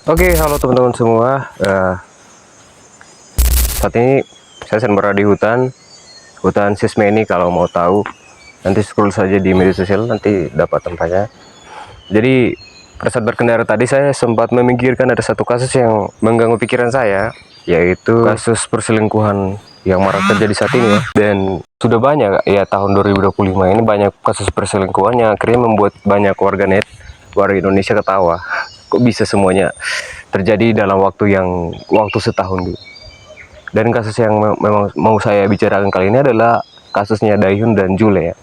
Oke, halo teman-teman semua. Saat ini saya sedang berada di hutan Sisme ini. Kalau mau tahu, nanti scroll saja di media sosial, nanti dapat tempatnya. Jadi, pada saat berkendara tadi, saya sempat memikirkan ada satu kasus yang mengganggu pikiran saya, yaitu kasus perselingkuhan yang marak terjadi saat ini ya. Dan sudah banyak ya, tahun 2025 ini banyak kasus perselingkuhan yang akhirnya membuat banyak warga Indonesia ketawa. Kok bisa semuanya terjadi dalam waktu setahun gitu. Dan kasus yang memang mau saya bicarakan kali ini adalah kasusnya Dayun dan Jule ya.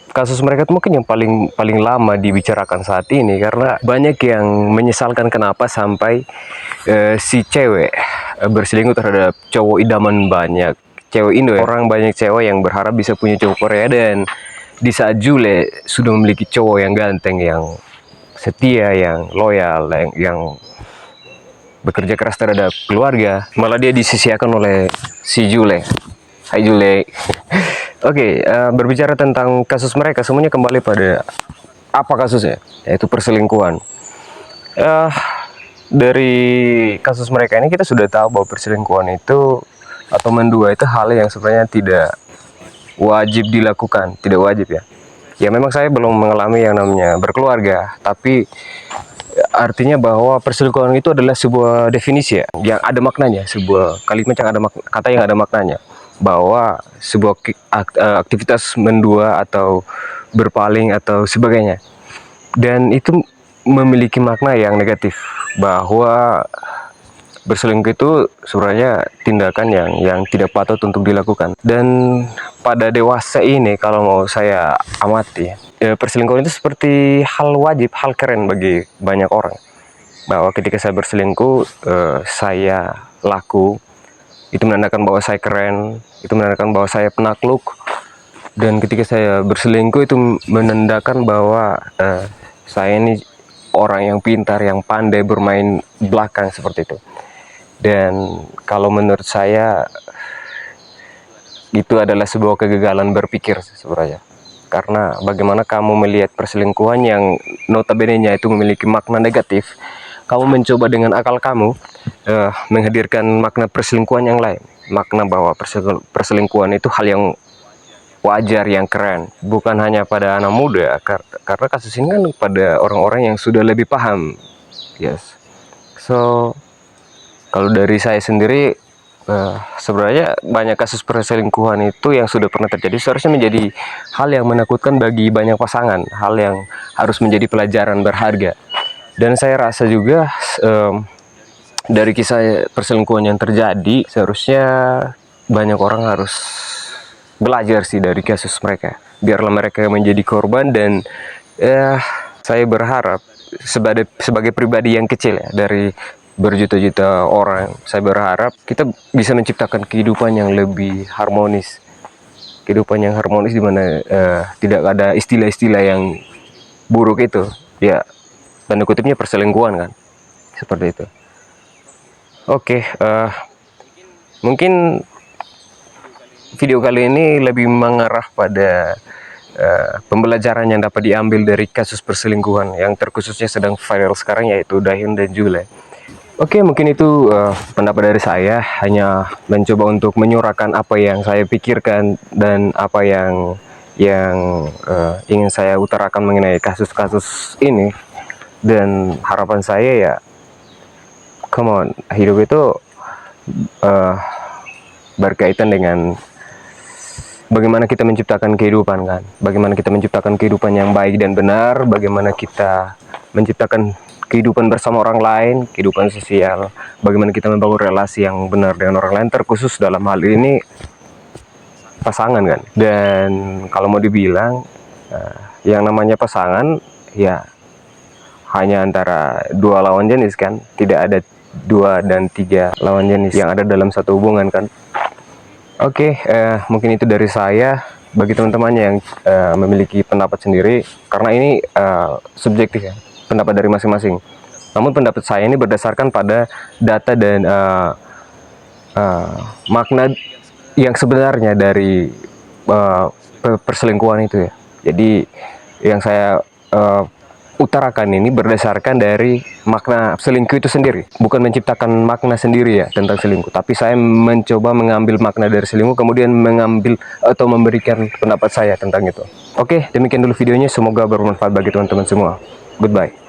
Kasus mereka itu mungkin yang paling lama dibicarakan saat ini, karena banyak yang menyesalkan kenapa sampai si cewek berselingkuh terhadap cowok idaman banyak cewek Indo ya. Orang banyak cewek yang berharap bisa punya cowok Korea, dan di saat Jule sudah memiliki cowok yang ganteng, yang setia, yang loyal, yang bekerja keras terhadap keluarga, malah dia disisihkan oleh si Jule. Hai Jule. Oke, berbicara tentang kasus mereka, semuanya kembali pada apa kasusnya, yaitu perselingkuhan. Eh, dari kasus mereka ini kita sudah tahu bahwa perselingkuhan itu atau mendua itu hal yang sebenarnya tidak wajib dilakukan, tidak wajib ya. Ya memang saya belum mengalami yang namanya berkeluarga, tapi artinya bahwa perselingkuhan itu adalah sebuah definisi ya, yang ada maknanya, sebuah kalimat yang ada kata yang ada maknanya, bahwa sebuah aktivitas mendua atau berpaling atau sebagainya, dan itu memiliki makna yang negatif, bahwa berselingkuh itu sebenarnya tindakan yang tidak patut untuk dilakukan. Dan pada dewasa ini, kalau mau saya amati, perselingkuhan itu seperti hal wajib, hal keren bagi banyak orang. Bahwa ketika saya berselingkuh, saya laku, itu menandakan bahwa saya keren, itu menandakan bahwa saya penakluk. Dan ketika saya berselingkuh itu menandakan bahwa saya ini orang yang pintar, yang pandai bermain belakang, seperti itu. Dan kalau menurut saya itu adalah sebuah kegagalan berpikir sebenarnya. Karena bagaimana kamu melihat perselingkuhan yang notabene-nya itu memiliki makna negatif, kamu mencoba dengan akal kamu menghadirkan makna perselingkuhan yang lain. Makna bahwa perselingkuhan itu hal yang wajar, yang keren. Bukan hanya pada anak muda, karena kasus ini kan pada orang-orang yang sudah lebih paham. Yes. So, kalau dari saya sendiri, sebenarnya banyak kasus perselingkuhan itu yang sudah pernah terjadi seharusnya menjadi hal yang menakutkan bagi banyak pasangan, hal yang harus menjadi pelajaran berharga. Dan saya rasa juga dari kisah perselingkuhan yang terjadi, seharusnya banyak orang harus belajar sih dari kasus mereka. Biarlah mereka menjadi korban, dan saya berharap sebagai pribadi yang kecil ya, dari berjuta-juta orang, saya berharap kita bisa menciptakan kehidupan yang lebih harmonis. Kehidupan yang harmonis di mana tidak ada istilah-istilah yang buruk itu. Ya, tanda kutipnya perselingkuhan kan. Seperti itu. Oke, mungkin video kali ini lebih mengarah pada pembelajaran yang dapat diambil dari kasus perselingkuhan yang terkhususnya sedang viral sekarang, yaitu Dayun dan Jule. Oke, mungkin itu pendapat dari saya, hanya mencoba untuk menyuarakan apa yang saya pikirkan dan apa yang ingin saya utarakan mengenai kasus-kasus ini. Dan harapan saya ya, come on, hidup itu berkaitan dengan bagaimana kita menciptakan kehidupan kan, bagaimana kita menciptakan kehidupan yang baik dan benar, bagaimana kita menciptakan kehidupan bersama orang lain, kehidupan sosial, bagaimana kita membangun relasi yang benar dengan orang lain, terkhusus dalam hal ini pasangan kan. Dan kalau mau dibilang yang namanya pasangan ya hanya antara dua lawan jenis kan, tidak ada dua dan tiga lawan jenis yang ada dalam satu hubungan kan. Oke, mungkin itu dari saya. Bagi teman-teman yang memiliki pendapat sendiri, karena ini subjektif ya, pendapat dari masing-masing. Namun pendapat saya ini berdasarkan pada data dan makna yang sebenarnya dari perselingkuhan itu ya. Jadi yang saya utarakan ini berdasarkan dari makna selingkuh itu sendiri, bukan menciptakan makna sendiri ya tentang selingkuh, tapi saya mencoba mengambil makna dari selingkuh kemudian mengambil atau memberikan pendapat saya tentang itu. Oke, demikian dulu videonya, semoga bermanfaat bagi teman-teman semua. Goodbye.